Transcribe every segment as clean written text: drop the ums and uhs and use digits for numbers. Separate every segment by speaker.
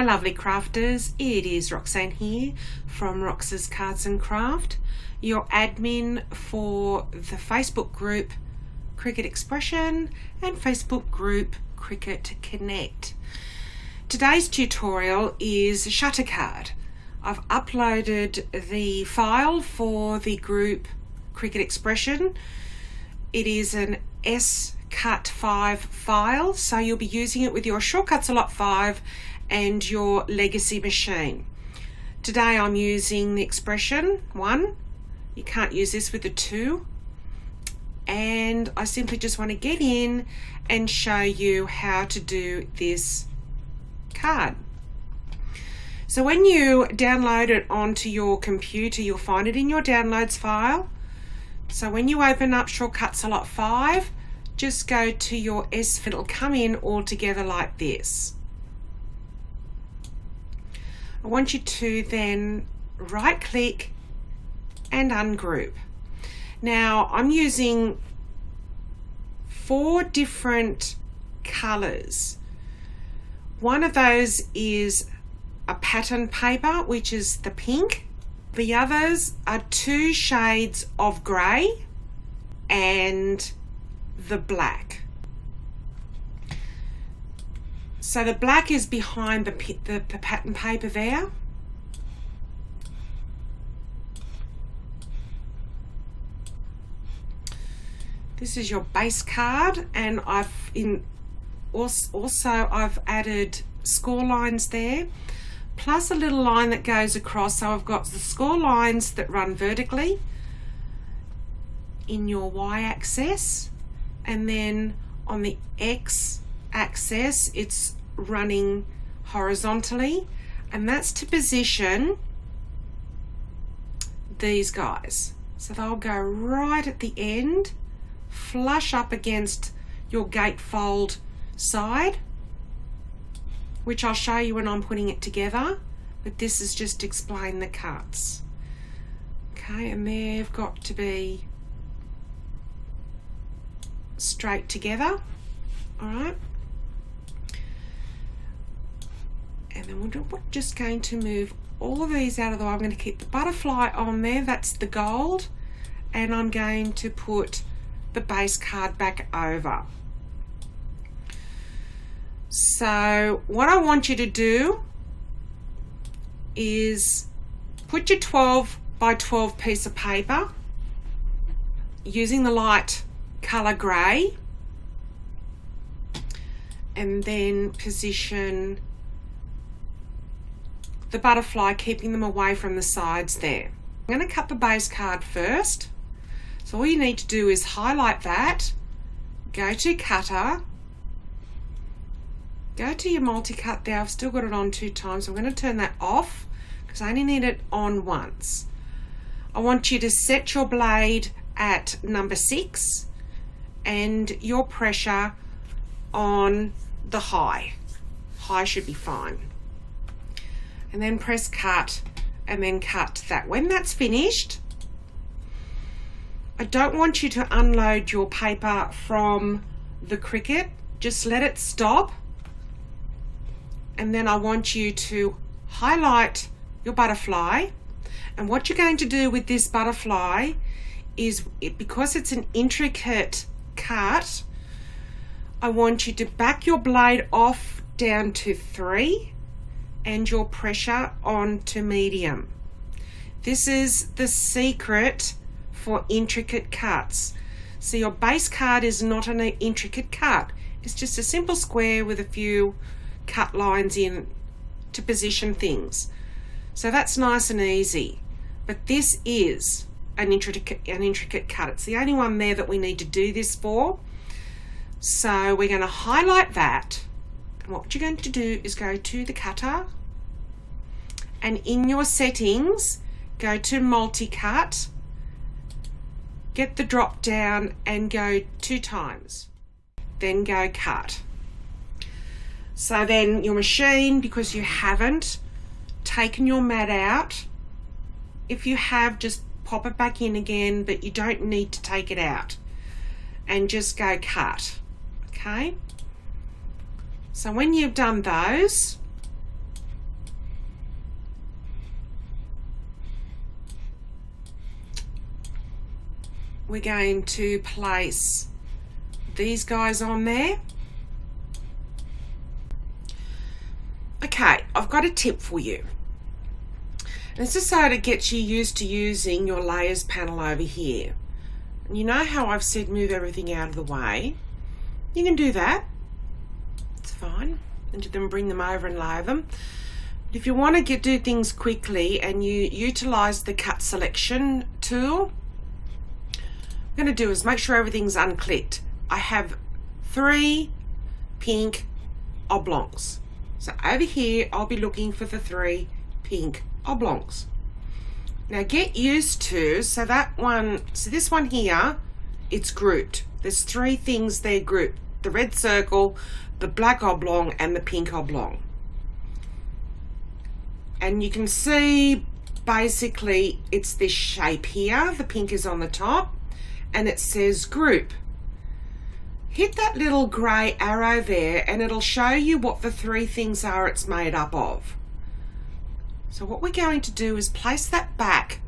Speaker 1: lovely crafters, it is Roxanne here from Rox's Cards and Craft, your admin for the Facebook group Cricut Expression and Facebook group CRICUT Connect. Today's tutorial is a shutter card. I've uploaded the file for the group CRICUT Expression. It is an CRICUT 5 file, so you'll be using it with your Shortcuts LOT5 and your legacy machine. Today I'm using the Expression 1. You can't use this with the 2. And I simply just want to get in and show you how to do this card. So when you download it onto your computer, you'll find it in your downloads file. So when you open up Shortcuts LOT5, just go to your S, it'll come in all together like this. I want you to then right click and ungroup. Now I'm using 4 different colors. One of those is a pattern paper, which is the pink. The others are 2 shades of grey and the black. So the black is behind the pattern paper there. This is your base card, and I've added score lines there, plus a little line that goes across. So I've got the score lines that run vertically in your y-axis, and then on the x-axis it's running horizontally, and that's to position these guys. So they'll go right at the end, flush up against your gatefold side, which I'll show you when I'm putting it together, but this is just to explain the cuts. Okay, and they've got to be straight together. All right, and then we're just going to move all of these out of the way. I'm going to keep the butterfly on there, that's the gold, and I'm going to put the base card back over. So what I want you to do is put your 12 by 12 piece of paper using the light color grey, and then position the butterfly, keeping them away from the sides there. I'm going to cut the base card first. So all you need to do is highlight that, go to Cutter, go to your multi-cut there. I've still got it on 2 times. So I'm going to turn that off because I only need it on once. I want you to set your blade at number 6 and your pressure on the high. High should be fine. And then press cut and then cut that. When that's finished, I don't want you to unload your paper from the Cricut. Just let it stop. And then I want you to highlight your butterfly. And what you're going to do with this butterfly is, because it's an intricate cut, I want you to back your blade off down to 3 and your pressure on to medium. This is the secret for intricate cuts. So your base card is not an intricate cut. It's just a simple square with a few cut lines in to position things. So that's nice and easy. But this is an intricate cut. It's the only one there that we need to do this for. So we're going to highlight that. And what you're going to do is go to the cutter, and in your settings, go to multi-cut, get the drop down and go 2 times, then go cut. So then your machine, because you haven't taken your mat out, if you have, just pop it back in again, but you don't need to take it out, and just go cut. Okay, so when you've done those, we're going to place these guys on there. Okay, I've got a tip for you. This is so to get you used to using your layers panel over here. And you know how I've said move everything out of the way? You can do that. It's fine. And then bring them over and layer them. But if you want to do things quickly and you utilize the cut selection tool, what I'm going to do is make sure everything's unclicked. I have 3 pink oblongs. So over here, I'll be looking for the 3 pink oblongs. Now get used to, so this one here, it's grouped. There's 3 things there grouped. The red circle, the black oblong, and the pink oblong. And you can see basically it's this shape here. The pink is on the top and it says group. Hit that little grey arrow there and it'll show you what the 3 things are it's made up of. So what we're going to do is place that back,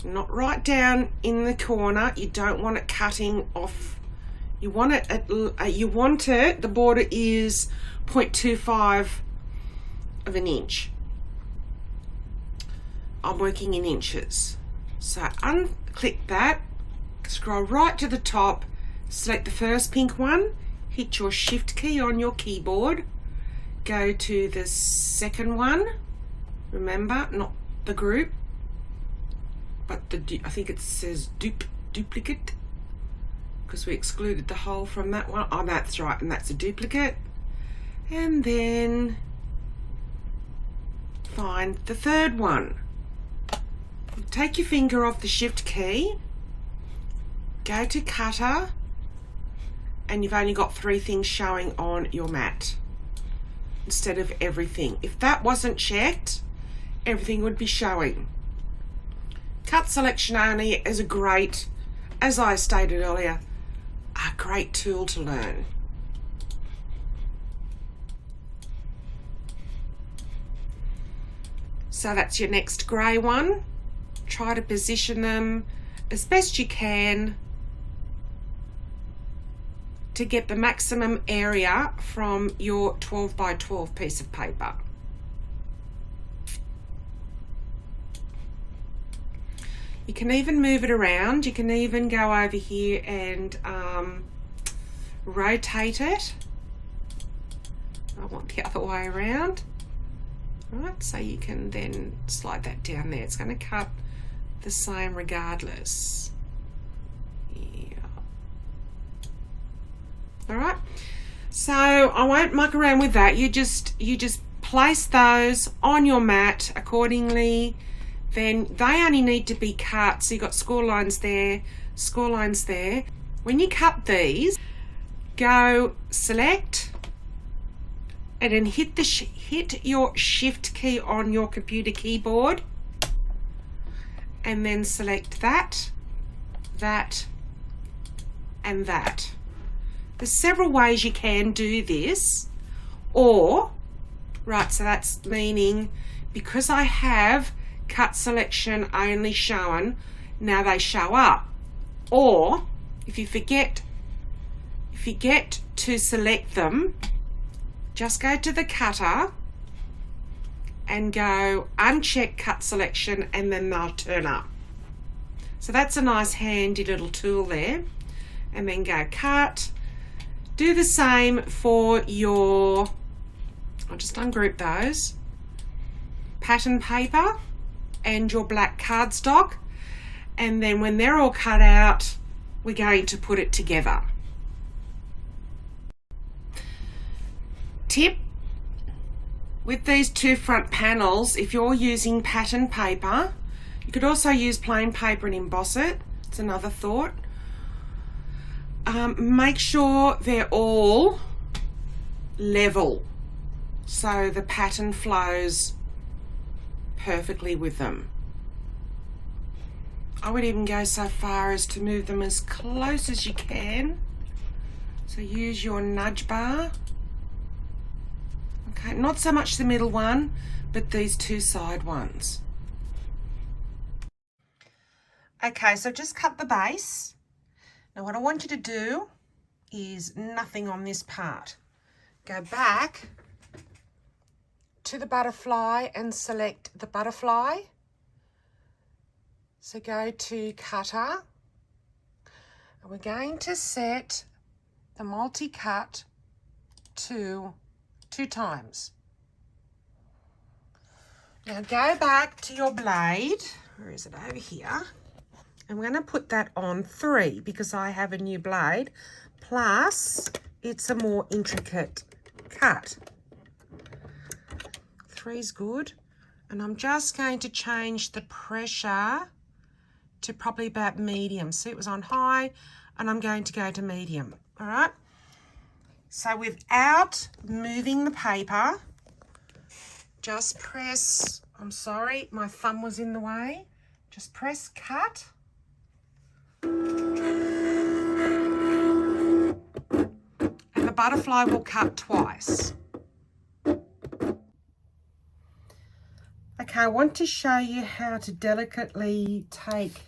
Speaker 1: not right down in the corner. You don't want it cutting off. You want it, the border is 0.25 of an inch. I'm working in inches. So unclick that, scroll right to the top, select the first pink one, hit your shift key on your keyboard, go to the second one, remember, not the group, but I think it says duplicate, because we excluded the whole from that one. Oh, that's right, and that's a duplicate. And then find the third one. Take your finger off the shift key, go to cutter, and you've only got 3 things showing on your mat instead of everything. If that wasn't checked, everything would be showing. Cut selection only is a great, as I stated earlier, a great tool to learn. So that's your next grey one. Try to position them as best you can to get the maximum area from your 12 by 12 piece of paper. You can even move it around. You can even go over here and rotate it. I want the other way around. Right, so you can then slide that down there. It's going to cut the same regardless. Yeah. All right, so I won't muck around with that. You just place those on your mat accordingly. Then they only need to be cut. So you've got score lines there, score lines there. When you cut these, go select and then hit your shift key on your computer keyboard and then select that, that, and that. There's several ways you can do this, or, right, so that's meaning because I have cut selection only shown, now they show up. Or if you forget to select them, just go to the cutter and go uncheck cut selection and then they'll turn up. So that's a nice handy little tool there. And then go cut. Do the same for your, I'll just ungroup those, pattern paper and your black cardstock, and then when they're all cut out, we're going to put it together. Tip, with these 2 front panels, if you're using pattern paper, you could also use plain paper and emboss it. It's another thought. Make sure they're all level so the pattern flows perfectly with them. I would even go so far as to move them as close as you can. So use your nudge bar. Okay, not so much the middle one, but these 2 side ones. Okay, so just cut the base. Now what I want you to do is nothing on this part. Go back to the butterfly and select the butterfly. So go to cutter, and we're going to set the multi-cut to 2 times. Now go back to your blade. Where is it? Over here. I'm going to put that on 3 because I have a new blade, plus it's a more intricate cut. 3 is good. And I'm just going to change the pressure to probably about medium. See, it was on high, and I'm going to go to medium. All right. So without moving the paper, just press, I'm sorry, my thumb was in the way. Just press cut. And the butterfly will cut twice. Okay, I want to show you how to delicately take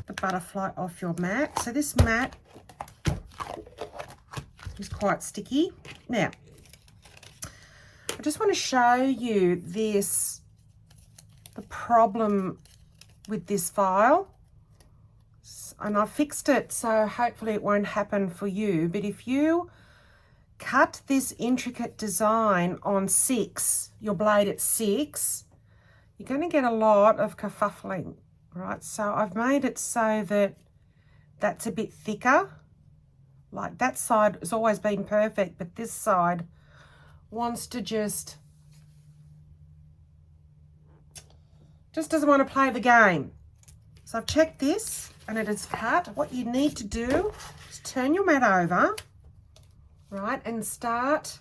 Speaker 1: the butterfly off your mat. So this mat is quite sticky. Now, I just want to show you this, the problem with this file. And I fixed it, so hopefully it won't happen for you. But if you cut this intricate design on 6, your blade at 6, you're going to get a lot of kerfuffling, right? So I've made it so that that's a bit thicker. Like that side has always been perfect, but this side wants to just doesn't want to play the game. So I've checked this and it is cut. What you need to do is turn your mat over, right, and start,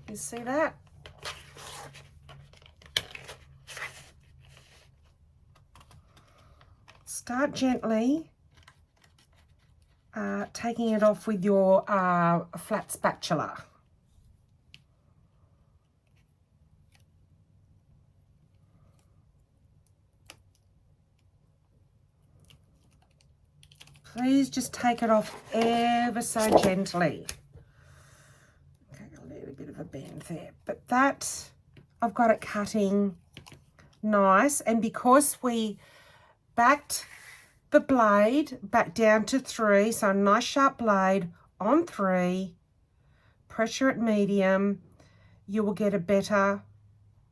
Speaker 1: you see that? Start gently taking it off with your flat spatula. Please just take it off ever so gently. Okay, a little bit of a bend there. But that, I've got it cutting nice. And because we backed the blade back down to 3, so a nice sharp blade on 3, pressure at medium, you will get a better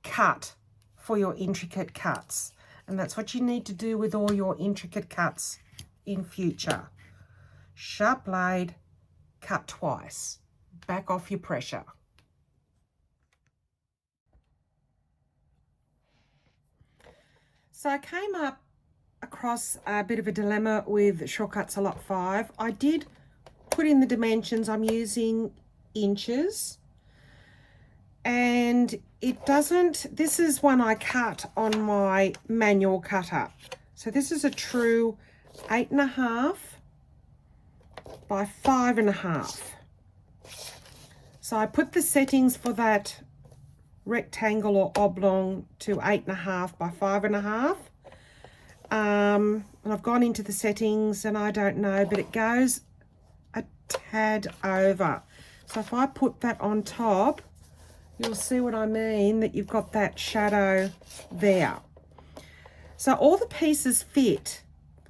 Speaker 1: cut for your intricate cuts. And that's what you need to do with all your intricate cuts in future. Sharp blade, cut twice. Back off your pressure. So I came up across a bit of a dilemma with Shortcuts LOT5. I did put in the dimensions. I'm using inches, and it doesn't, this is one I cut on my manual cutter. So this is a true 8.5 by 5.5. So I put the settings for that rectangle or oblong to 8.5 by 5.5. And I've gone into the settings and I don't know, but it goes a tad over. So if I put that on top, you'll see what I mean, that you've got that shadow there. So all the pieces fit.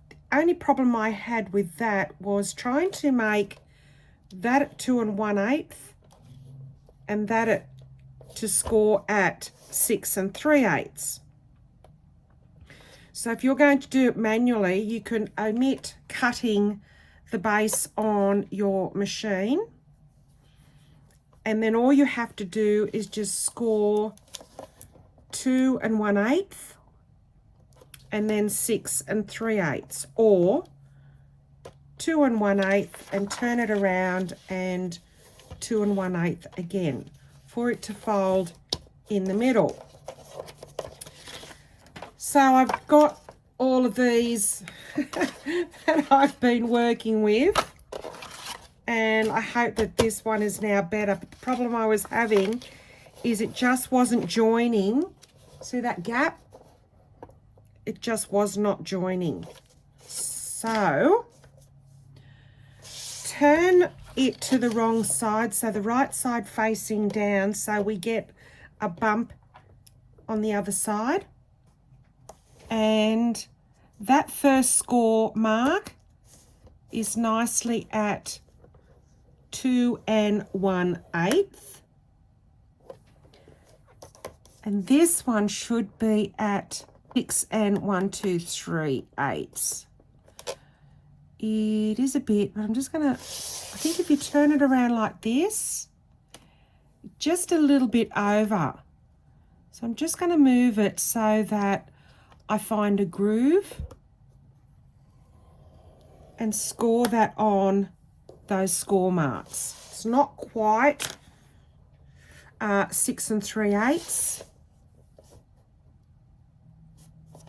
Speaker 1: The only problem I had with that was trying to make that at 2 1/8 and that at, to score at 6 3/8. So if you're going to do it manually, you can omit cutting the base on your machine, and then all you have to do is just score 2 1/8 and then 6 3/8, or 2 1/8 and turn it around and 2 1/8 again for it to fold in the middle. So I've got all of these that I've been working with, and I hope that this one is now better. But the problem I was having is it just wasn't joining. See that gap? it just was not joining. So turn it to the wrong side, so the right side facing down, so we get a bump on the other side. And that first score mark is nicely at 2 1/8. And this one should be at 6 1/2 3/8. It is a bit, but I'm just gonna, I think if you turn it around like this, just a little bit over. So I'm just gonna move it so that I find a groove and score that on those score marks. It's not quite 6 3/8.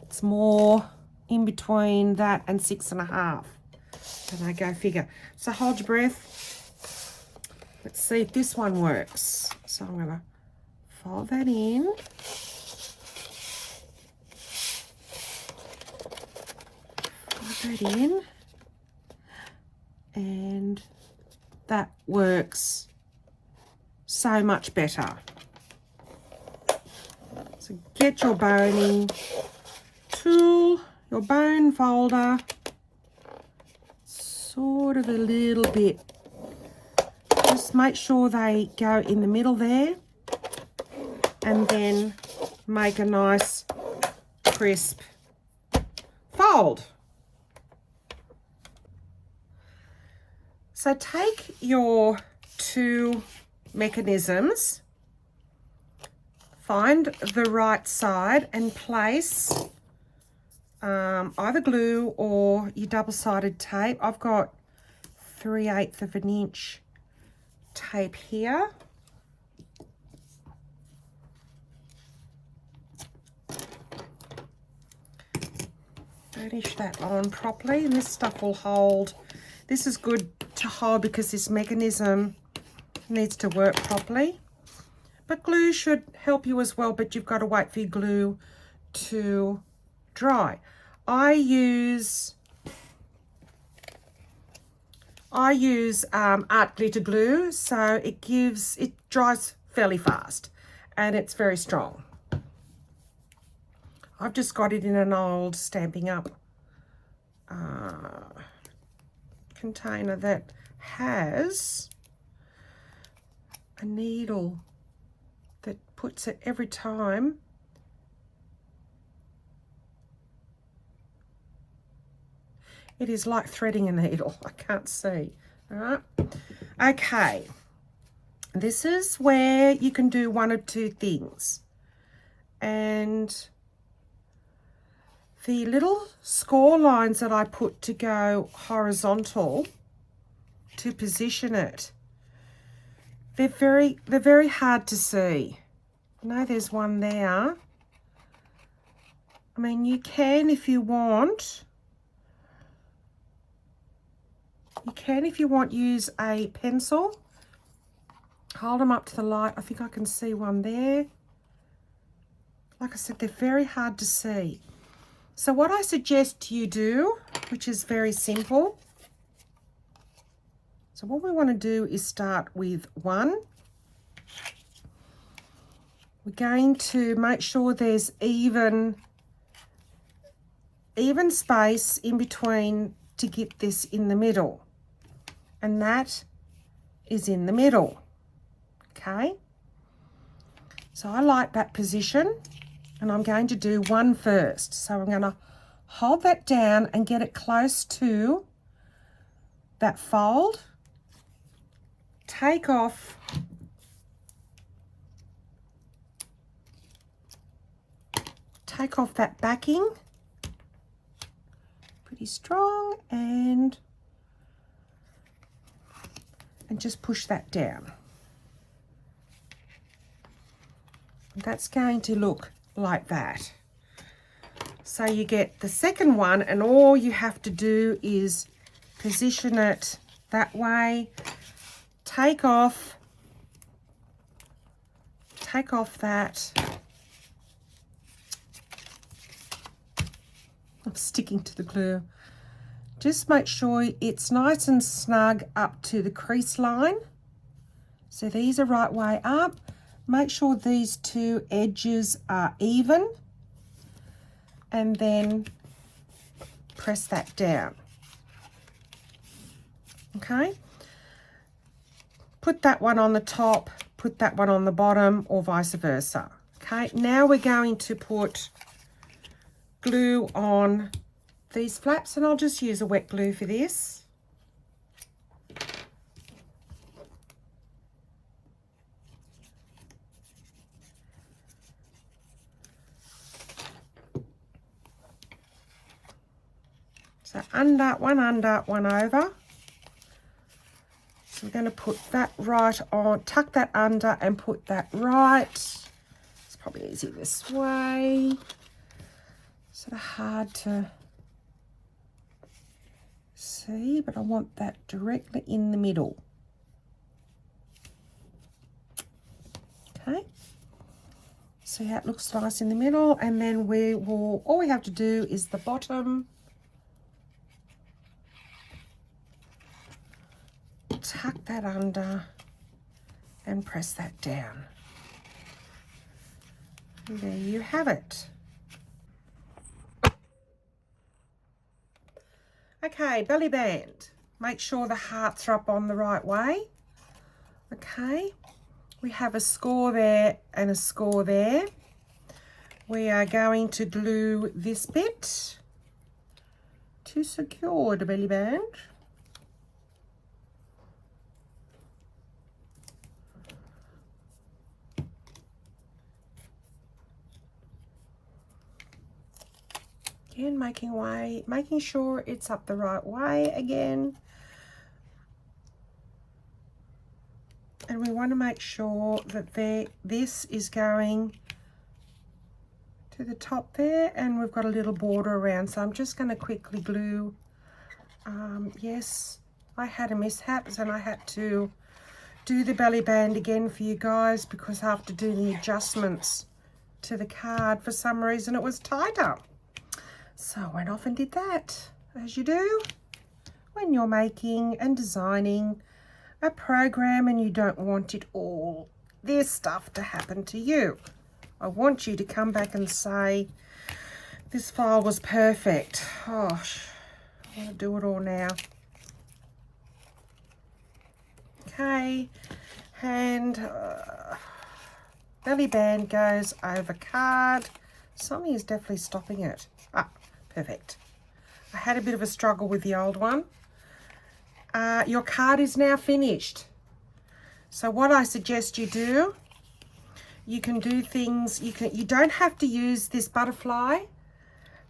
Speaker 1: It's more in between that and 6 1/2. And I go figure. So hold your breath. Let's see if this one works. So I'm going to fold that in. Fold that in. And that works so much better. So get your boning tool, your bone folder, sort of a little bit. Just make sure they go in the middle there, and then make a nice crisp fold. So take your two mechanisms, find the right side and place either glue or your double-sided tape. I've got 3/8 of an inch tape here. Finish that on properly, and this stuff will hold. This is good to hold because this mechanism needs to work properly. But glue should help you as well, but you've got to wait for your glue to dry. I use art glitter glue, so it dries fairly fast and it's very strong. I've just got it in an old Stampin' Up container that has a needle that puts it every time. It is like threading a needle. I can't see. All right. Okay. This is where you can do one of two things. And the little score lines that I put to go horizontal to position it, they're very hard to see. I know there's one there. I mean, you can if you want. You can, if you want, use a pencil. Hold them up to the light. I think I can see one there. Like I said, they're very hard to see. So what I suggest you do, which is very simple. So what we want to do is start with one. We're going to make sure there's even space in between to get this in the middle. And that is in the middle, okay? So I like that position, and I'm going to do one first. So I'm going to hold that down and get it close to that fold. Take off that backing, pretty strong, and just push that down. That's going to look like that. So you get the second one, and all you have to do is position it that way. Take off that sticking to the glue. Just make sure it's nice and snug up to the crease line. So these are right way up. Make sure these two edges are even, and then press that down. Okay, put that one on the top, put that one on the bottom, or vice versa. Okay, now we're going to put glue on these flaps, and I'll just use a wet glue for this. So under, one over. So we're going to put that right on, tuck that under and put that right. It's probably easy this way. Sort of hard to see, but I want that directly in the middle. Okay. See how it looks nice in the middle, and then we will, all we have to do is the bottom. Tuck that under and press that down. And there you have it. Okay, belly band. Make sure the hearts are up on the right way. Okay, we have a score there and a score there. We are going to glue this bit to secure the belly band. Again, making sure it's up the right way again. And we want to make sure that this is going to the top there, and we've got a little border around. So I'm just going to quickly glue. Yes, I had a mishap, and I had to do the belly band again for you guys, because after doing the adjustments to the card, for some reason it was tighter. So I went off and did that, as you do when you're making and designing a program and you don't want it all, this stuff, to happen to you. I want you to come back and say, this file was perfect. Gosh, I want to do it all now. Okay, and belly band goes over card. Something is definitely stopping it. Ah, perfect. I had a bit of a struggle with the old one. Your card is now finished. So what I suggest you do, you can do things, you don't have to use this butterfly.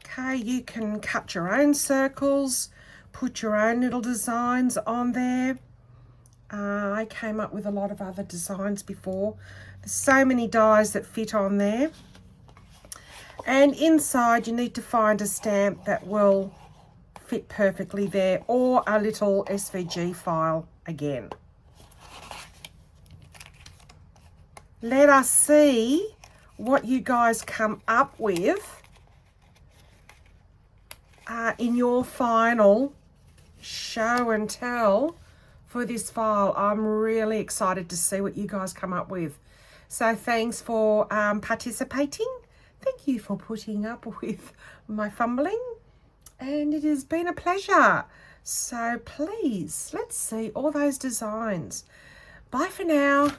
Speaker 1: Okay, you can cut your own circles, put your own little designs on there. I came up with a lot of other designs before. There's so many dies that fit on there. And inside you need to find a stamp that will fit perfectly there, or a little SVG file again. Let us see what you guys come up with in your final show and tell for this file. I'm really excited to see what you guys come up with. So thanks for participating. Thank you for putting up with my fumbling. And it has been a pleasure. So please, let's see all those designs. Bye for now.